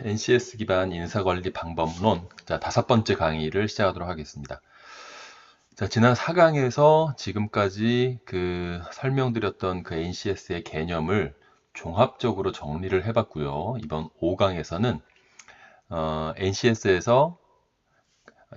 NCS 기반 인사관리 방법론, 자, 5번째 강의를 시작하도록 하겠습니다. 자, 지난 4강에서 지금까지 설명드렸던 NCS의 개념을 종합적으로 정리를 해봤고요. 이번 5강에서는 NCS에서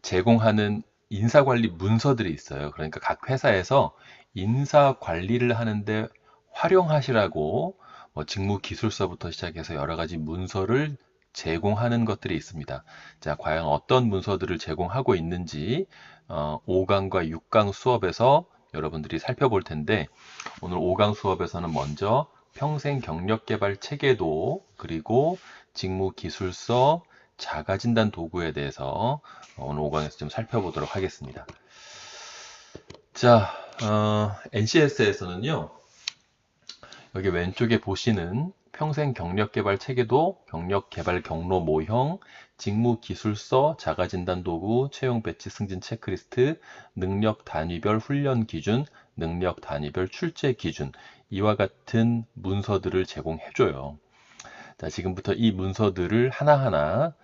제공하는 인사관리 문서들이 있어요. 그러니까 각 회사에서 인사관리를 하는데 활용하시라고 직무기술서부터 시작해서 여러 가지 문서를 제공하는 것들이 있습니다. 자, 과연 어떤 문서들을 제공하고 있는지 5강과 6강 수업에서 여러분들이 살펴볼 텐데, 오늘 5강 수업에서는 먼저 평생 경력개발 체계도, 그리고 직무기술서, 자가진단 도구에 대해서 오늘 5강에서 좀 살펴보도록 하겠습니다. 자, NCS에서는요, 여기 왼쪽에 보시는 평생 경력개발 체계도, 경력개발 경로 모형, 직무기술서, 자가진단 도구, 채용 배치 승진 체크리스트, 능력 단위별 훈련 기준, 능력 단위별 출제 기준, 이와 같은 문서들을 제공해줘요. 자, 지금부터 이 문서들을 하나하나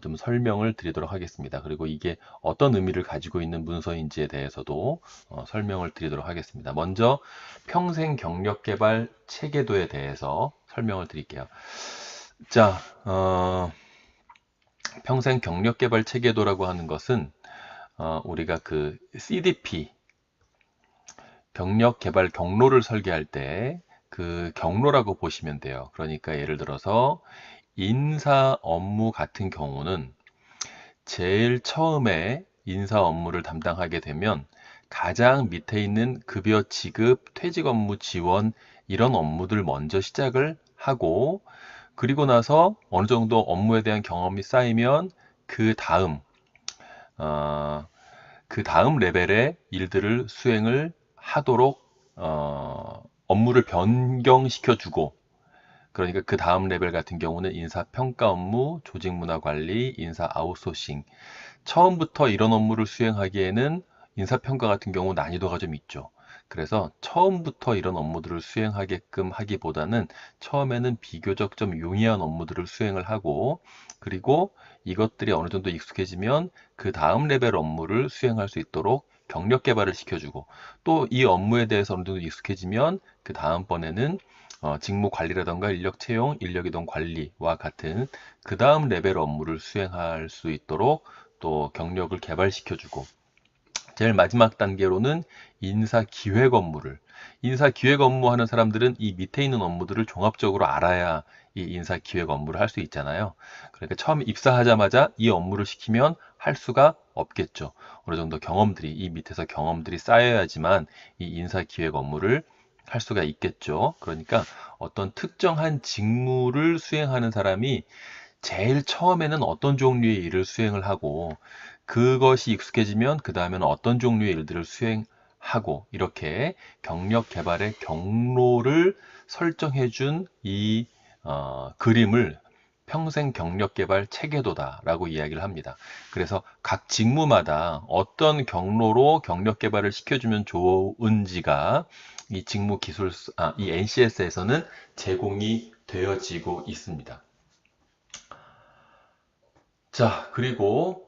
좀 설명을 드리도록 하겠습니다. 그리고 이게 어떤 의미를 가지고 있는 문서인지에 대해서도 설명을 드리도록 하겠습니다. 먼저 평생 경력개발 체계도에 대해서 설명을 드릴게요. 자, 평생 경력개발 체계도라고 하는 것은 우리가 CDP, 경력개발 경로를 설계할 때 그 경로라고 보시면 돼요. 그러니까 예를 들어서 인사 업무 같은 경우는 제일 처음에 인사 업무를 담당하게 되면 가장 밑에 있는 급여 지급, 퇴직 업무 지원, 이런 업무들 먼저 시작을 하고, 그리고 나서 어느 정도 업무에 대한 경험이 쌓이면 그 다음 레벨의 일들을 수행을 하도록 업무를 변경시켜 주고, 그러니까 그 다음 레벨 같은 경우는 인사평가 업무, 조직문화관리, 인사 아웃소싱. 처음부터 이런 업무를 수행하기에는 인사평가 같은 경우 난이도가 좀 있죠. 그래서 처음부터 이런 업무들을 수행하게끔 하기보다는 처음에는 비교적 좀 용이한 업무들을 수행을 하고, 그리고 이것들이 어느 정도 익숙해지면 그 다음 레벨 업무를 수행할 수 있도록 경력 개발을 시켜주고, 또 이 업무에 대해서 어느 정도 익숙해지면 그 다음번에는 직무 관리라던가 인력 채용, 인력 이동 관리와 같은 그 다음 레벨 업무를 수행할 수 있도록 또 경력을 개발시켜주고, 제일 마지막 단계로는 인사 기획 업무 하는 사람들은 이 밑에 있는 업무들을 종합적으로 알아야 이 인사 기획 업무를 할 수 있잖아요. 그러니까 처음 입사하자마자 이 업무를 시키면 할 수가 없겠죠. 어느 정도 이 밑에서 경험들이 쌓여야지만 이 인사 기획 업무를 할 수가 있겠죠. 그러니까 어떤 특정한 직무를 수행하는 사람이 제일 처음에는 어떤 종류의 일을 수행을 하고, 그것이 익숙해지면 그 다음에는 어떤 종류의 일들을 수행하고, 이렇게 경력 개발의 경로를 설정해 준 이 그림을 평생 경력 개발 체계도다라고 이야기를 합니다. 그래서 각 직무마다 어떤 경로로 경력 개발을 시켜주면 좋은지가 이 NCS에서는 제공이 되어지고 있습니다. 자, 그리고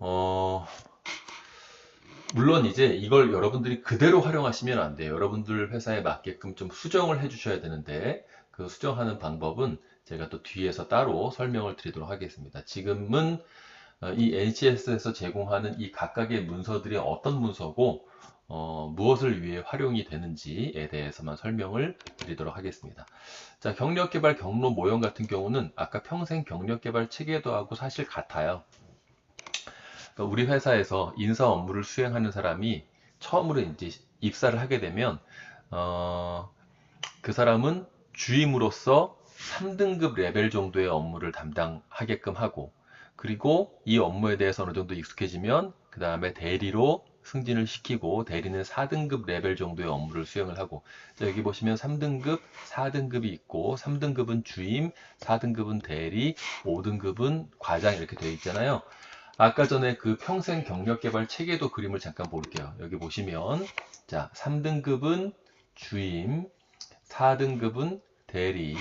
물론 이제 이걸 여러분들이 그대로 활용하시면 안 돼요. 여러분들 회사에 맞게끔 좀 수정을 해 주셔야 되는데, 그 수정하는 방법은 제가 또 뒤에서 따로 설명을 드리도록 하겠습니다. 지금은 이 NCS에서 제공하는 이 각각의 문서들이 어떤 문서고 무엇을 위해 활용이 되는지에 대해서만 설명을 드리도록 하겠습니다. 자, 경력개발 경로 모형 같은 경우는 아까 평생 경력개발 체계도하고 사실 같아요. 그러니까 우리 회사에서 인사 업무를 수행하는 사람이 처음으로 이제 입사를 하게 되면 그 사람은 주임으로서 3등급 레벨 정도의 업무를 담당하게끔 하고, 그리고 이 업무에 대해서 어느 정도 익숙해지면 그 다음에 대리로 승진을 시키고, 대리는 4등급 레벨 정도의 업무를 수행을 하고, 자, 여기 보시면 3등급, 4등급이 있고, 3등급은 주임, 4등급은 대리, 5등급은 과장, 이렇게 되어 있잖아요. 아까 전에 그 평생 경력개발 체계도 그림을 잠깐 볼게요. 여기 보시면, 자, 3등급은 주임, 4등급은 대리,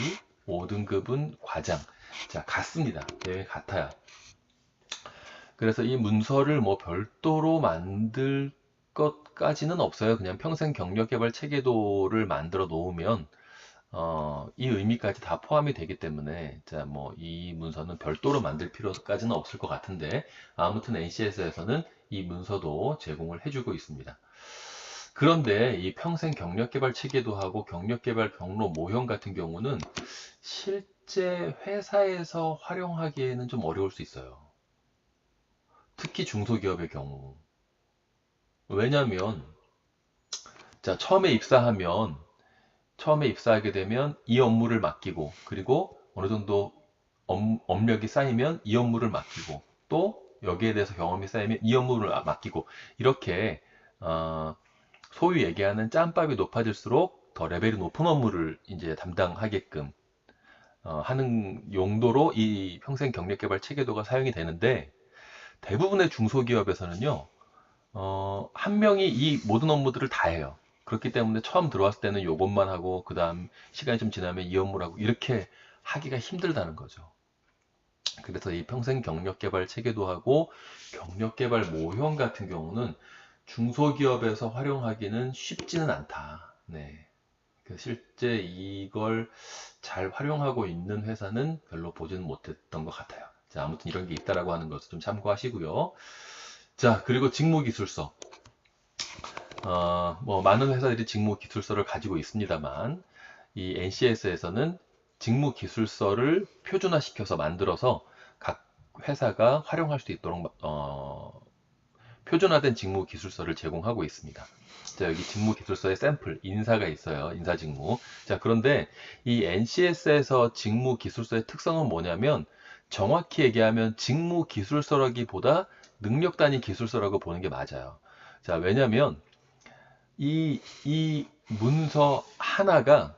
5등급은 과장. 자, 같습니다. 내용이 같아요. 그래서 이 문서를 뭐 별도로 만들 것까지는 없어요. 그냥 평생 경력개발 체계도를 만들어 놓으면 이 의미까지 다 포함이 되기 때문에 자, 뭐 이 문서는 별도로 만들 필요까지는 없을 것 같은데 아무튼 NCS에서는 이 문서도 제공을 해주고 있습니다. 그런데 이 평생 경력개발 체계도하고 경력개발 경로 모형 같은 경우는 실제 회사에서 활용하기에는 좀 어려울 수 있어요. 특히 중소기업의 경우. 왜냐하면 자, 처음에 입사하게 되면 이 업무를 맡기고 그리고 어느 정도 업력이 쌓이면 이 업무를 맡기고 또 여기에 대해서 경험이 쌓이면 이 업무를 맡기고 이렇게 소위 얘기하는 짬밥이 높아질수록 더 레벨이 높은 업무를 이제 담당하게끔 하는 용도로 이 평생 경력개발 체계도가 사용이 되는데 대부분의 중소기업에서는요 한 명이 이 모든 업무들을 다 해요. 그렇기 때문에 처음 들어왔을 때는 요것만 하고 그 다음 시간이 좀 지나면 이 업무를 하고 이렇게 하기가 힘들다는 거죠. 그래서 이 평생 경력개발 체계도하고 경력개발 모형 같은 경우는 중소기업에서 활용하기는 쉽지는 않다. 네. 실제 이걸 잘 활용하고 있는 회사는 별로 보지는 못했던 것 같아요. 자, 아무튼 이런 게 있다라고 하는 것을 좀 참고하시고요. 자, 그리고 직무기술서. 뭐 많은 회사들이 직무기술서를 가지고 있습니다만 이 NCS에서는 직무기술서를 표준화시켜서 만들어서 각 회사가 활용할 수 있도록 표준화된 직무기술서를 제공하고 있습니다. 자, 여기 직무기술서의 샘플, 인사가 있어요. 인사직무. 자, 그런데 이 NCS에서 직무기술서의 특성은 뭐냐면 정확히 얘기하면 직무기술서라기보다 능력단위 기술서라고 보는 게 맞아요. 자, 왜냐면 이 문서 하나가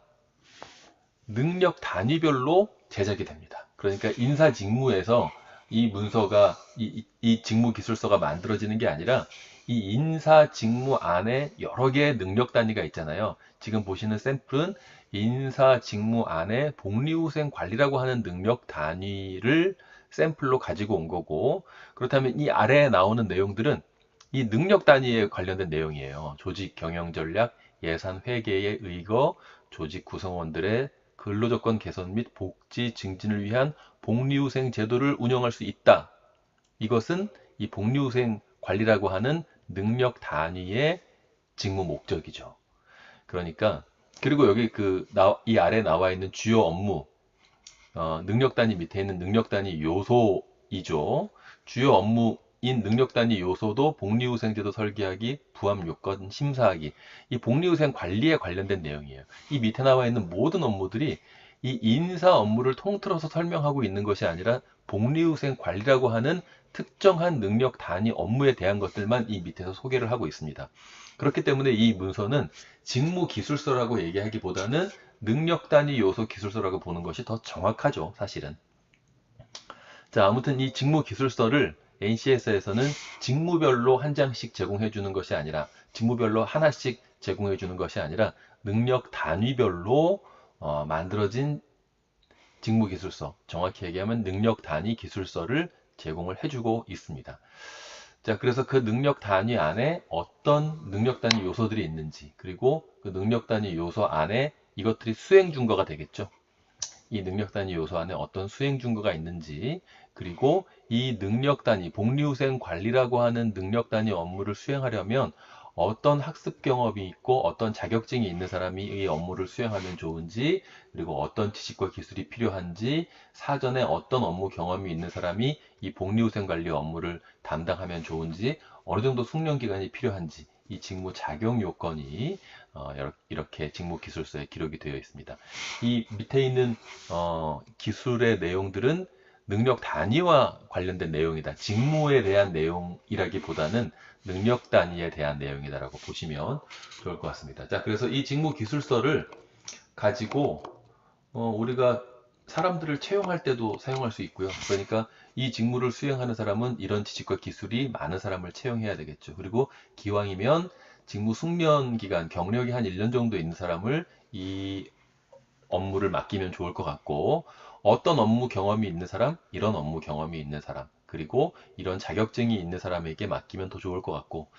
능력 단위별로 제작이 됩니다. 그러니까 인사 직무에서 이 문서가 이 직무 기술서가 만들어지는 게 아니라 이 인사 직무 안에 여러 개의 능력 단위가 있잖아요. 지금 보시는 샘플은 인사 직무 안에 복리후생 관리라고 하는 능력 단위를 샘플로 가지고 온 거고 그렇다면 이 아래에 나오는 내용들은 이 능력 단위에 관련된 내용이에요. 조직 경영 전략, 예산 회계의 의거, 조직 구성원들의 근로조건 개선 및 복지 증진을 위한 복리후생 제도를 운영할 수 있다. 이것은 이 복리후생 관리라고 하는 능력 단위의 직무 목적이죠. 그러니까 그리고 여기 이 아래 나와 있는 주요 업무 능력 단위 밑에 있는 능력 단위 요소이죠. 주요 업무인 능력 단위 요소도 복리후생제도 설계하기, 부합 요건 심사하기. 이 복리후생 관리에 관련된 내용이에요. 이 밑에 나와 있는 모든 업무들이 이 인사 업무를 통틀어서 설명하고 있는 것이 아니라 복리후생 관리라고 하는 특정한 능력 단위 업무에 대한 것들만 이 밑에서 소개를 하고 있습니다. 그렇기 때문에 이 문서는 직무 기술서라고 얘기하기보다는 능력 단위 요소 기술서라고 보는 것이 더 정확하죠, 사실은. 자, 아무튼 이 직무 기술서를 NCS에서는 직무별로 한 장씩 제공해 주는 것이 아니라 직무별로 하나씩 제공해 주는 것이 아니라 능력 단위별로 만들어진 직무 기술서, 정확히 얘기하면 능력 단위 기술서를 제공을 해주고 있습니다. 자, 그래서 그 능력 단위 안에 어떤 능력 단위 요소들이 있는지, 그리고 그 능력 단위 요소 안에 이것들이 수행 준거가 되겠죠. 이 능력 단위 요소 안에 어떤 수행 준거가 있는지, 그리고 이 능력 단위, 복리후생 관리라고 하는 능력 단위 업무를 수행하려면 어떤 학습 경험이 있고 어떤 자격증이 있는 사람이 이 업무를 수행하면 좋은지, 그리고 어떤 지식과 기술이 필요한지, 사전에 어떤 업무 경험이 있는 사람이 이 복리후생 관리 업무를 담당하면 좋은지, 어느 정도 숙련 기간이 필요한지, 이 직무 자격 요건이 이렇게 직무 기술서에 기록이 되어 있습니다. 이 밑에 있는 기술의 내용들은 능력 단위와 관련된 내용이다. 직무에 대한 내용이라기보다는 능력 단위에 대한 내용이다라고 보시면 좋을 것 같습니다. 자, 그래서 이 직무 기술서를 가지고 우리가 사람들을 채용할 때도 사용할 수 있고요. 그러니까 이 직무를 수행하는 사람은 이런 지식과 기술이 많은 사람을 채용해야 되겠죠. 그리고 기왕이면 직무 숙련 기간, 경력이 한 1년 정도 있는 사람을 이 업무를 맡기면 좋을 것 같고 어떤 업무 경험이 있는 사람, 이런 업무 경험이 있는 사람, 그리고 이런 자격증이 있는 사람에게 맡기면 더 좋을 것 같고,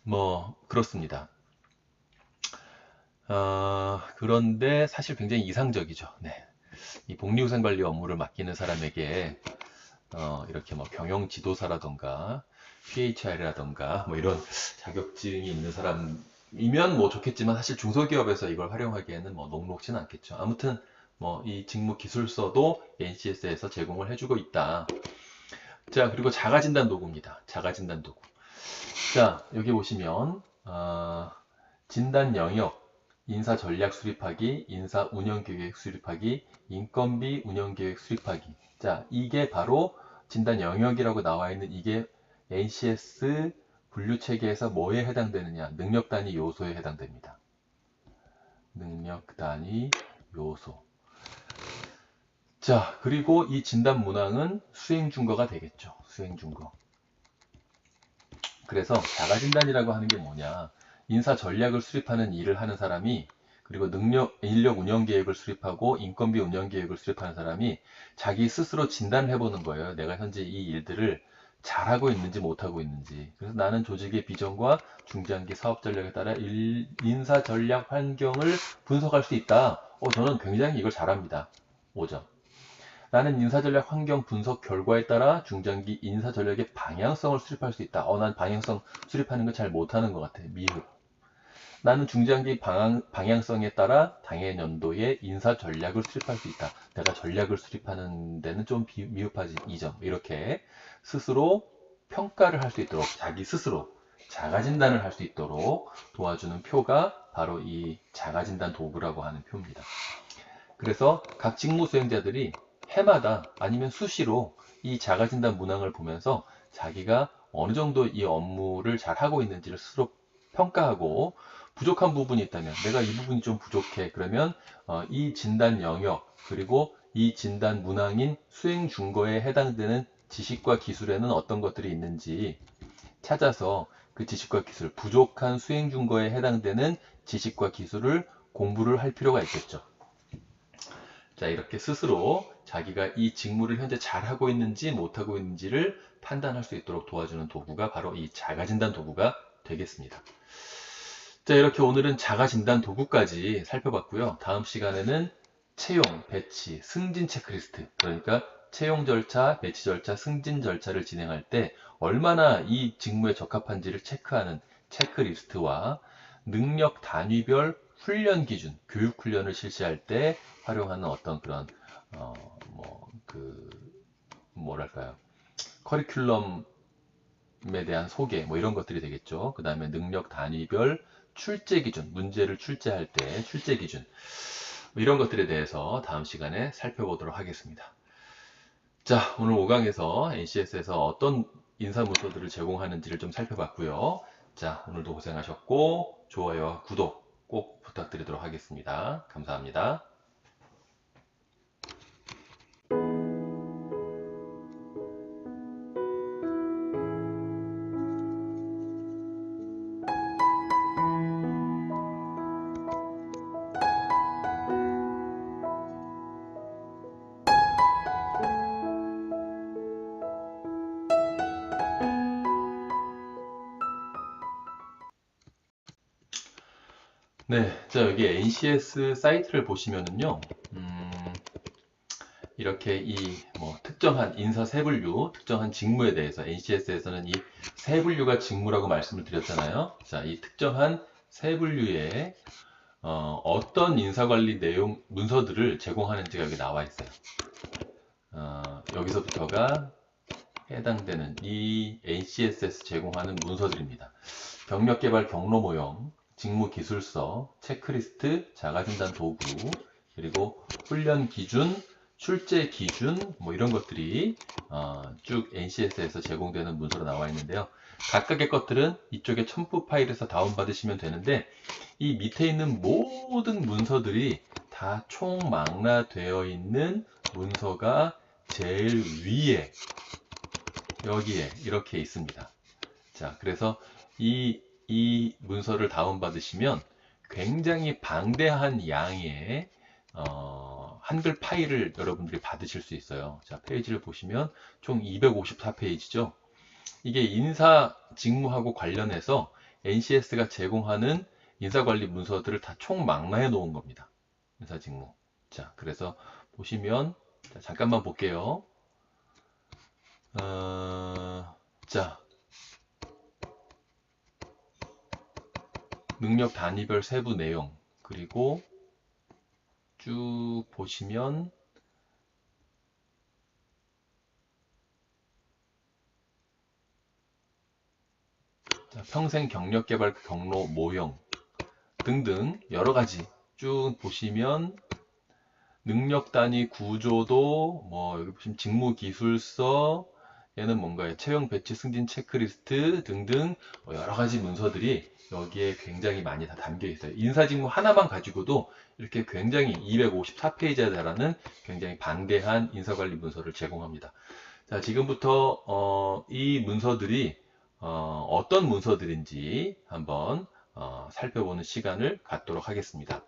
뭐, 그렇습니다. 그런데 사실 굉장히 이상적이죠. 네. 이 복리후생관리 업무를 맡기는 사람에게 이렇게 뭐 경영 지도사라던가 PHR이라던가 뭐 이런 자격증이 있는 사람이면 뭐 좋겠지만 사실 중소기업에서 이걸 활용하기에는 뭐 녹록지는 않겠죠. 아무튼 뭐 이 직무 기술서도 NCS에서 제공을 해주고 있다. 자, 그리고 자가진단 도구입니다. 자가진단 도구. 자, 여기 보시면 진단 영역, 인사 전략 수립하기, 인사 운영 계획 수립하기, 인건비 운영 계획 수립하기. 자, 이게 바로 진단 영역이라고 나와 있는 이게 NCS 분류 체계에서 뭐에 해당되느냐? 능력 단위 요소에 해당됩니다. 능력 단위 요소. 자, 그리고 이 진단 문항은 수행 준거가 되겠죠. 수행 준거. 그래서 자가진단이라고 하는 게 뭐냐? 인사 전략을 수립하는 일을 하는 사람이 그리고 인력 운영 계획을 수립하고 인건비 운영 계획을 수립하는 사람이 자기 스스로 진단을 해보는 거예요. 내가 현재 이 일들을 잘하고 있는지 못하고 있는지. 그래서 나는 조직의 비전과 중장기 사업 전략에 따라 인사 전략 환경을 분석할 수 있다. 저는 굉장히 이걸 잘합니다. 5점. 나는 인사전략 환경 분석 결과에 따라 중장기 인사전략의 방향성을 수립할 수 있다. 난 방향성 수립하는 거 잘 못하는 것 같아. 미흡. 나는 중장기 방향성에 따라 당해 연도의 인사전략을 수립할 수 있다. 내가 전략을 수립하는 데는 좀 미흡하지. 2점. 이렇게 스스로 평가를 할 수 있도록 자기 스스로 자가진단을 할 수 있도록 도와주는 표가 바로 이 자가진단 도구라고 하는 표입니다. 그래서 각 직무 수행자들이 해마다 아니면 수시로 이 자가진단 문항을 보면서 자기가 어느 정도 이 업무를 잘 하고 있는지를 스스로 평가하고 부족한 부분이 있다면 내가 이 부분이 좀 부족해 그러면 이 진단 영역 그리고 이 진단 문항인 수행 준거에 해당되는 지식과 기술에는 어떤 것들이 있는지 찾아서 그 지식과 기술 부족한 수행 준거에 해당되는 지식과 기술을 공부를 할 필요가 있겠죠. 자, 이렇게 스스로 자기가 이 직무를 현재 잘하고 있는지 못하고 있는지를 판단할 수 있도록 도와주는 도구가 바로 이 자가진단 도구가 되겠습니다. 자, 이렇게 오늘은 자가진단 도구까지 살펴봤고요. 다음 시간에는 채용, 배치, 승진 체크리스트, 그러니까 채용 절차, 배치 절차, 승진 절차를 진행할 때 얼마나 이 직무에 적합한지를 체크하는 체크리스트와 능력 단위별 훈련 기준, 교육 훈련을 실시할 때 활용하는 어떤 그런 뭐랄까요? 커리큘럼에 대한 소개, 뭐 이런 것들이 되겠죠. 그 다음에 능력 단위별 출제 기준, 문제를 출제할 때 출제 기준, 뭐 이런 것들에 대해서 다음 시간에 살펴보도록 하겠습니다. 자, 오늘 5강에서 NCS에서 어떤 인사 문서들을 제공하는지를 좀 살펴봤고요. 자, 오늘도 고생하셨고, 좋아요와 구독 꼭 부탁드리도록 하겠습니다. 감사합니다. 네, 자, 여기 NCS 사이트를 보시면은요, 이렇게 이 뭐 특정한 인사 세분류, 특정한 직무에 대해서 NCS에서는 이 세분류가 직무라고 말씀을 드렸잖아요. 자, 이 특정한 세분류의 어떤 인사관리 내용 문서들을 제공하는지가 여기 나와 있어요. 여기서부터가 해당되는 이 NCS에서 제공하는 문서들입니다. 경력개발 경로 모형, 직무기술서, 체크리스트, 자가진단 도구, 그리고 훈련 기준, 출제 기준, 뭐 이런 것들이 쭉 NCS에서 제공되는 문서로 나와 있는데요. 각각의 것들은 이쪽에 첨부 파일에서 다운받으시면 되는데 이 밑에 있는 모든 문서들이 다 총망라되어 있는 문서가 제일 위에 여기에 이렇게 있습니다. 자, 그래서 이 문서를 다운받으시면 굉장히 방대한 양의 한글 파일을 여러분들이 받으실 수 있어요. 자, 페이지를 보시면 총 254페이지죠. 이게 인사 직무하고 관련해서 NCS가 제공하는 인사관리 문서들을 다 총망라해 놓은 겁니다. 인사 직무. 자, 그래서 보시면 자, 잠깐만 볼게요. 자, 능력 단위별 세부 내용, 그리고 쭉 보시면 자, 평생 경력 개발 경로 모형 등등 여러 가지 쭉 보시면 능력 단위 구조도 뭐 여기 보시면 직무 기술서, 얘는 뭔가요? 채용 배치 승진 체크리스트 등등 여러 가지 문서들이 여기에 굉장히 많이 다 담겨 있어요. 인사 직무 하나만 가지고도 이렇게 굉장히 254페이지에 달하는 굉장히 방대한 인사관리 문서를 제공합니다. 자, 지금부터 이 문서들이 어떤 문서들인지 한번 살펴보는 시간을 갖도록 하겠습니다.